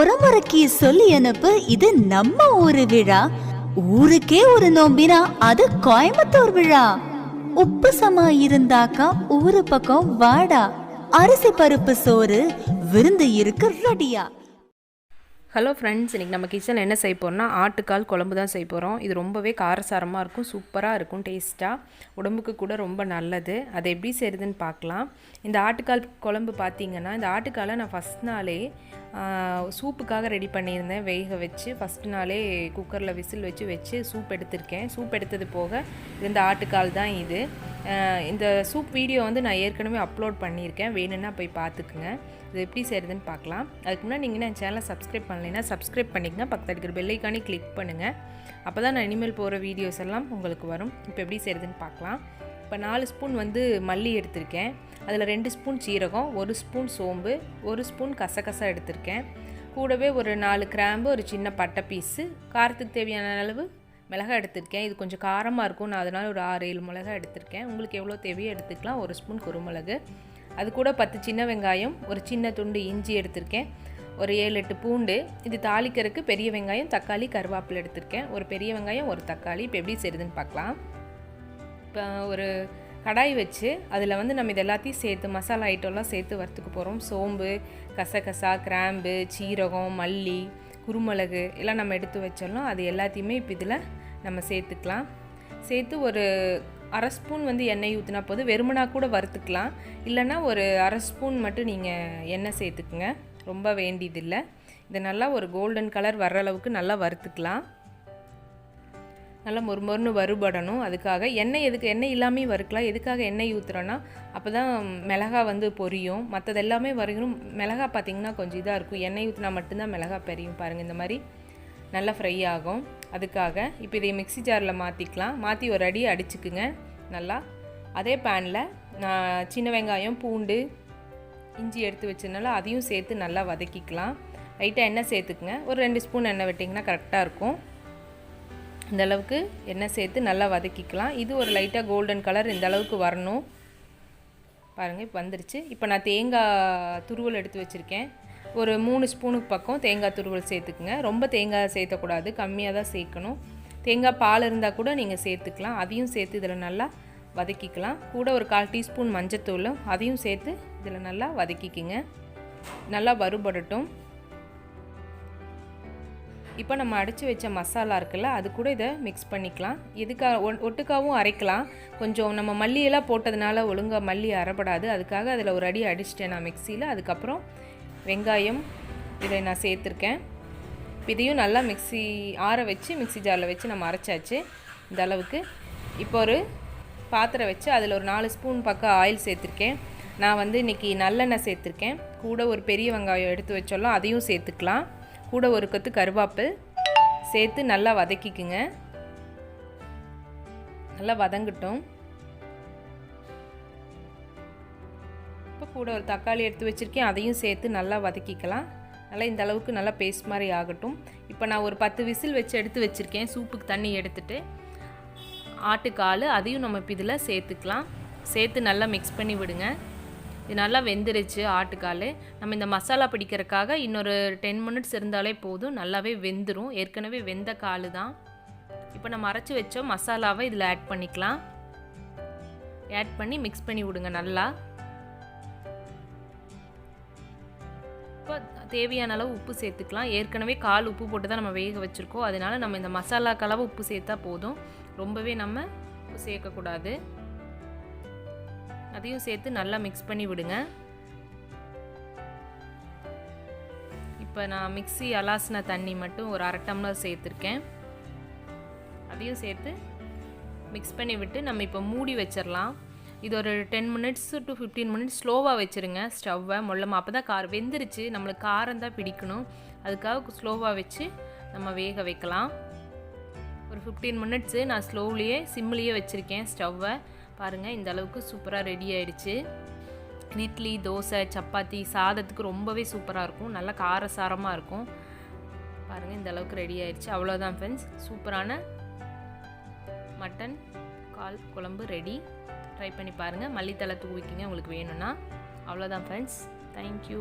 முறைக்கு சொல்லி அனுப்பு, இது நம்ம ஊரு விழா. ஊருக்கே ஒரு நோம்பினா அது கோயம்புத்தூர் விழா. உப்பு சமா இருந்தாக்கா ஊரு பக்கம் வாடா. அரிசி பருப்பு சோறு விருந்து இருக்கு ரெடியா. ஹலோ ஃப்ரெண்ட்ஸ், இன்றைக்கி நம்ம கிச்சனில் என்ன செய்ய போகிறோம்னா ஆட்டுக்கால் குழம்பு தான் செய்ய போகிறோம். இது ரொம்பவே காரசாரமாக இருக்கும், சூப்பராக இருக்கும், டேஸ்ட்டாக, உடம்புக்கு கூட ரொம்ப நல்லது. அதை எப்படி செய்கிறதுன்னு பார்க்கலாம். இந்த ஆட்டுக்கால் குழம்பு பார்த்திங்கன்னா, இந்த ஆட்டுக்காலை நான் ஃபஸ்ட் நாளே சூப்புக்காக ரெடி பண்ணியிருந்தேன். வேக வச்சு ஃபஸ்ட் நாளே குக்கரில் விசில் வச்சு சூப் எடுத்திருக்கேன். சூப் எடுத்தது போக இந்த ஆட்டுக்கால் தான் இது. இந்த சூப் வீடியோ வந்து நான் ஏற்கனவே அப்லோட் பண்ணியிருக்கேன், வேணும்னா போய் பார்த்துக்குங்க. இது எப்படி செய்கிறதுன்னு பார்க்கலாம். அதுக்கு முன்னாடி நீங்கள் என் சேனலை சப்ஸ்கிரைப் பண்ணலைன்னா சப்ஸ்கிரைப் பண்ணிக்கங்க, பக்கத்தில் இருக்கிற பெல் ஐக்கானே கிளிக் பண்ணுங்கள். அப்போ தான் நான் இனிமேல் போகிற வீடியோஸ் எல்லாம் உங்களுக்கு வரும். இப்போ எப்படி செய்கிறதுன்னு பார்க்கலாம். இப்போ 4 ஸ்பூன் வந்து மல்லி எடுத்திருக்கேன். அதில் 2 ஸ்பூன் சீரகம், 1 ஸ்பூன் சோம்பு, 1 ஸ்பூன் கசகசா எடுத்திருக்கேன். கூடவே ஒரு 4 கிராம்பு, ஒரு சின்ன பட்டை பீஸு, காரத்துக்கு தேவையான அளவு மிளகாய் எடுத்திருக்கேன். இது கொஞ்சம் காரமாக இருக்கும், நான் அதனால் ஒரு 6-7 மிளகாய் எடுத்திருக்கேன். உங்களுக்கு எவ்வளோ தேவையோ எடுத்துக்கலாம். 1 ஸ்பூன் குருமிளகு, அது கூட 10 சின்ன வெங்காயம், ஒரு சின்ன துண்டு இஞ்சி எடுத்திருக்கேன், ஒரு 7-8 பூண்டு. இது தாளிக்கிறதுக்கு பெரிய வெங்காயம், தக்காளி, கருவேப்பிலை எடுத்திருக்கேன். ஒரு பெரிய வெங்காயம், ஒரு தக்காளி. இப்போ எப்படி செய்கிறதுன்னு பார்க்கலாம். இப்போ ஒரு கடாய் வச்சு அதில் வந்து நம்ம இது எல்லாத்தையும் சேர்த்து மசாலா ஐட்டம்லாம் சேர்த்து வறுத்துக்க போகிறோம். சோம்பு, கசகசா, கிராம்பு, சீரகம், மல்லி, குருமிளகு எல்லாம் நம்ம எடுத்து வச்சிடலாம். அது எல்லாத்தையுமே இப்போ இதில் நம்ம சேர்த்துக்கலாம். சேர்த்து ஒரு 1/2 ஸ்பூன் வந்து எண்ணெய் ஊற்றினா போதும். வெறுமனா கூட வறுத்துக்கலாம், இல்லைன்னா ஒரு 1/2 ஸ்பூன் மட்டும் நீங்கள் எண்ணெய் சேர்த்துக்குங்க, ரொம்ப வேண்டியதில்லை. இதை நல்லா ஒரு கோல்டன் கலர் வர்ற அளவுக்கு நல்லா வறுத்துக்கலாம். நல்லா மொறுமொறுன்னு வறுபடணும். அதுக்காக எண்ணெய் எண்ணெய் இல்லாமல் வறுக்கலாம். எதுக்காக எண்ணெய் ஊற்றுறோன்னா அப்போ தான் மிளகா வந்து பொரியும். மற்றது எல்லாமே வறுக்கணும். மிளகா பார்த்திங்கன்னா கொஞ்சம் இதாக இருக்கும், எண்ணெய் ஊற்றினா மட்டும்தான் மிளகா பெரியும். பாருங்கள், இந்த மாதிரி நல்லா ஃப்ரை ஆகும். அதுக்காக இப்போ இதை மிக்ஸி ஜாரில் மாற்றிக்கலாம். மாற்றி ஒரு அடி அடிச்சுக்குங்க நல்லா. அதே பேனில் நான் சின்ன வெங்காயம், பூண்டு, இஞ்சி எடுத்து வச்சதுனால அதையும் சேர்த்து நல்லா வதக்கிக்கலாம். லைட்டாக எண்ணெய் சேர்த்துக்குங்க. ஒரு 2 ஸ்பூன் எண்ணெய் விட்டிங்கன்னா கரெக்டாக இருக்கும். இந்த அளவுக்கு எண்ணெய் சேர்த்து நல்லா வதக்கிக்கலாம். இது ஒரு லைட்டாக கோல்டன் கலர் இந்த அளவுக்கு வரணும். பாருங்கள், இப்போ வந்துருச்சு. இப்போ நான் தேங்காய் துருவல் எடுத்து வச்சுருக்கேன். ஒரு 3 ஸ்பூனுக்கு பக்கம் தேங்காய் துருவல் சேர்த்துக்குங்க. ரொம்ப தேங்காய் சேர்த்தக்கூடாது, கம்மியாக தான் சேர்க்கணும். தேங்காய் பால் இருந்தால் கூட நீங்கள் சேர்த்துக்கலாம். அதையும் சேர்த்து இதில் நல்லா வதக்கிக்கலாம். கூட ஒரு 1/4 டீஸ்பூன் மஞ்சத்தூளும் அதையும் சேர்த்து இதில் நல்லா வதக்கிக்குங்க. நல்லா வறுபடட்டும். இப்போ நம்ம அடித்து வச்ச மசாலா இருக்குல்ல, அது கூட இதை மிக்ஸ் பண்ணிக்கலாம். இதுக்காக ஒட்டுக்காவும் அரைக்கலாம். கொஞ்சம் நம்ம மல்லியெல்லாம் போட்டதுனால ஒழுங்காக மல்லி அரைப்படாது. அதுக்காக அதில் ஒரு அடி அடிச்சிட்டேன் நான் மிக்சியில். அதுக்கப்புறம் வெங்காயம் இதை நான் சேர்த்துருக்கேன். இதையும் நல்லா ஆற வச்சு மிக்ஸி ஜாரில் வச்சு நம்ம அரைச்சாச்சு இந்த அளவுக்கு. இப்போ ஒரு பாத்திரம் வச்சு அதில் ஒரு 4 ஸ்பூன் பக்கம் ஆயில் சேர்த்துருக்கேன். நான் வந்து இன்றைக்கி நல்லெண்ணெய் சேர்த்துருக்கேன். கூட ஒரு பெரிய வெங்காயம் எடுத்து வச்சோல்லாம் அதையும் சேர்த்துக்கலாம். கூட ஒரு கொத்து கருவேப்பிலை சேர்த்து நல்லா வதக்கிக்குங்க. நல்லா வதங்கட்டும். இப்போ கூட ஒரு தக்காளி எடுத்து வச்சுருக்கேன், அதையும் சேர்த்து நல்லா வதக்கிக்கலாம். நல்லா இந்த அளவுக்கு நல்லா பேஸ்ட் மாதிரி ஆகட்டும். இப்போ நான் ஒரு 10 விசில் வச்சு எடுத்து வச்சுருக்கேன். சூப்புக்கு தண்ணி எடுத்துகிட்டு ஆட்டுக்கால் அதையும் நம்ம இப்போ இதில் சேர்த்துக்கலாம். சேர்த்து நல்லா மிக்ஸ் பண்ணி விடுங்க. இது நல்லா வெந்துருச்சு ஆட்டுக்கால். நம்ம இந்த மசாலா பிடிக்கிறதுக்காக இன்னொரு 10 மினிட்ஸ் இருந்தாலே போதும், நல்லாவே வெந்துடும். ஏற்கனவே வெந்த கால் தான். இப்போ நம்ம அரைச்சி வச்ச மசாலாவை இதில் ஆட் பண்ணிக்கலாம். ஆட் பண்ணி மிக்ஸ் பண்ணி விடுங்க நல்லா. இப்போ தேவையான அளவு உப்பு சேர்த்துக்கலாம். ஏற்கனவே கால் உப்பு போட்டு தான் நம்ம வேக வச்சுருக்கோம். அதனால் நம்ம இந்த மசாலாக்கு அளவு உப்பு சேர்த்தா போதும், ரொம்பவே நம்ம உப்பு சேர்க்கக்கூடாது. அதையும் சேர்த்து நல்லா மிக்ஸ் பண்ணி விடுங்க. இப்போ நான் மிக்ஸி அலாசின தண்ணி மட்டும் ஒரு 1/2 டம்ளர் சேர்த்துருக்கேன். அதையும் சேர்த்து மிக்ஸ் பண்ணி விட்டு நம்ம இப்போ மூடி வச்சிடலாம். இது ஒரு 10 மினிட்ஸ் to 15 மினிட்ஸ் ஸ்லோவாக வச்சுருங்க ஸ்டவ்வை மொல்லமாக. அப்போ தான் வெந்துருச்சு, நம்மளுக்கு காரம் தான் பிடிக்கணும். அதுக்காக ஸ்லோவாக வச்சு நம்ம வேக வைக்கலாம். ஒரு 15 மினிட்ஸு நான் ஸ்லோவ்லேயே சிம்லேயே வச்சுருக்கேன் ஸ்டவ்வை. பாருங்கள், இந்த அளவுக்கு சூப்பராக ரெடி ஆகிடுச்சு. இட்லி, தோசை, சப்பாத்தி, சாதத்துக்கு ரொம்பவே சூப்பராக இருக்கும். நல்லா காரசாரமாக இருக்கும். பாருங்கள், இந்த அளவுக்கு ரெடி ஆகிடுச்சு. அவ்வளோதான் ஃப்ரெண்ட்ஸ், சூப்பரான மட்டன் கால் குழம்பு ரெடி. ட்ரை பண்ணி பாருங்கள். மல்லித்தலை தூவிக்கிங்க உங்களுக்கு வேணும்னா. அவ்வளோதான் ஃப்ரெண்ட்ஸ், தேங்க்யூ.